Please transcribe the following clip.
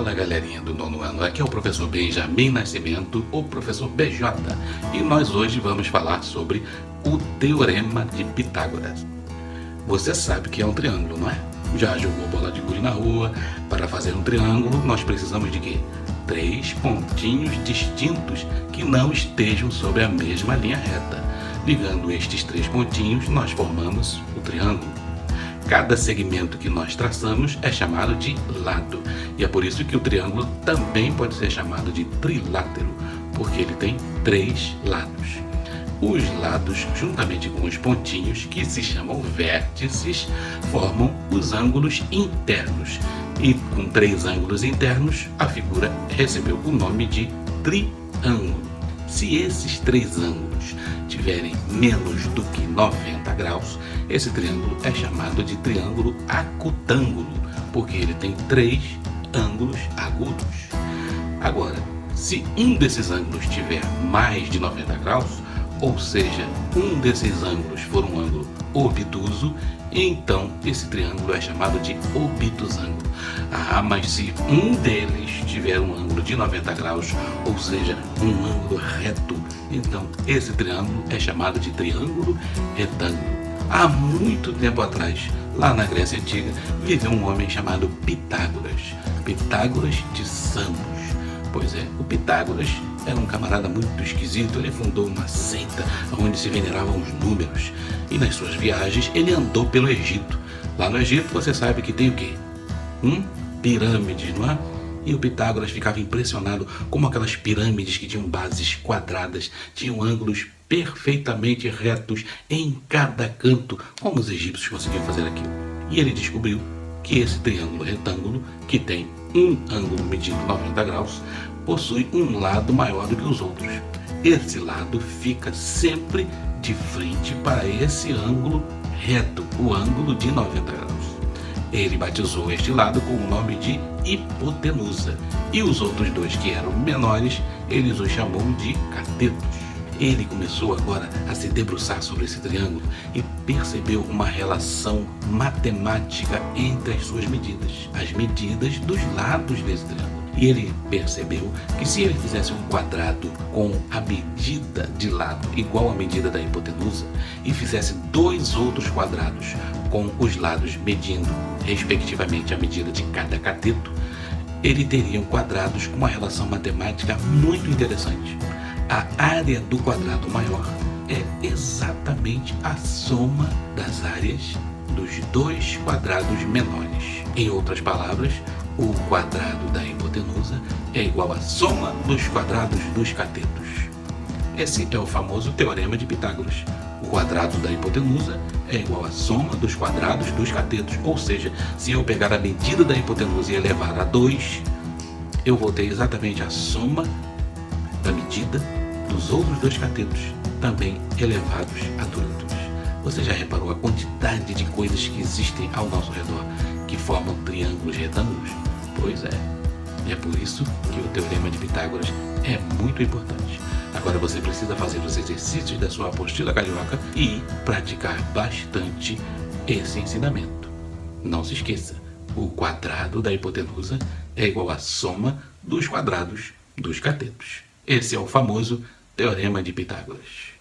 Fala galerinha do nono ano, aqui é o professor Benjamin Nascimento, o professor BJ, e nós hoje vamos falar sobre o Teorema de Pitágoras. Você sabe que é um triângulo, não é? Já jogou bola de gude na rua? Para fazer um triângulo nós precisamos de quê? 3 pontinhos distintos que não estejam sobre a mesma linha reta. Ligando estes 3 pontinhos nós formamos o triângulo. Cada segmento que nós traçamos é chamado de lado, e é por isso que o triângulo também pode ser chamado de trilátero, porque ele tem 3 lados. Os lados, juntamente com os pontinhos, que se chamam vértices, formam os ângulos internos, e com 3 ângulos internos, a figura recebeu o nome de triângulo. Se esses 3 ângulos tiverem menos do que 90 graus, esse triângulo é chamado de triângulo acutângulo, porque ele tem 3 ângulos agudos. Agora, se um desses ângulos tiver mais de 90 graus, ou seja, um desses ângulos for um ângulo obtuso, então esse triângulo é chamado de obtusângulo. Ah, mas se um deles tiver um ângulo de 90 graus, ou seja, um ângulo reto, então esse triângulo é chamado de triângulo retângulo. Há muito tempo atrás, lá na Grécia Antiga, viveu um homem chamado Pitágoras, Pitágoras de Samos. Pois é, o Pitágoras era um camarada muito esquisito. Ele fundou uma seita onde se veneravam os números, e nas suas viagens ele andou pelo Egito. Lá no Egito você sabe que tem o quê? Pirâmides, não é? E o Pitágoras ficava impressionado como aquelas pirâmides que tinham bases quadradas, tinham ângulos perfeitamente retos em cada canto, como os egípcios conseguiam fazer aquilo. E ele descobriu que esse triângulo retângulo, que tem um ângulo medindo 90 graus, possui um lado maior do que os outros. Esse lado fica sempre de frente para esse ângulo reto, o ângulo de 90 graus. Ele batizou este lado com o nome de hipotenusa, e os outros 2 que eram menores, ele os chamou de catetos. Ele começou agora a se debruçar sobre esse triângulo e percebeu uma relação matemática entre as suas medidas, as medidas dos lados desse triângulo. E ele percebeu que se ele fizesse um quadrado com a medida de lado igual à medida da hipotenusa e fizesse 2 outros quadrados com os lados medindo respectivamente a medida de cada cateto, ele teria quadrados com uma relação matemática muito interessante. A área do quadrado maior é exatamente a soma das áreas dos 2 quadrados menores. Em outras palavras, o quadrado da hipotenusa é igual à soma dos quadrados dos catetos. Esse é o famoso Teorema de Pitágoras. O quadrado da hipotenusa é igual à soma dos quadrados dos catetos. Ou seja, se eu pegar a medida da hipotenusa e elevar a 2, eu vou ter exatamente a soma da medida dos outros 2 catetos, também elevados a 2. Você já reparou a quantidade de coisas que existem ao nosso redor que formam triângulos retângulos? Pois é. É por isso que o Teorema de Pitágoras é muito importante. Agora você precisa fazer os exercícios da sua apostila carioca e praticar bastante esse ensinamento. Não se esqueça, o quadrado da hipotenusa é igual à soma dos quadrados dos catetos. Esse é o famoso Teorema de Pitágoras.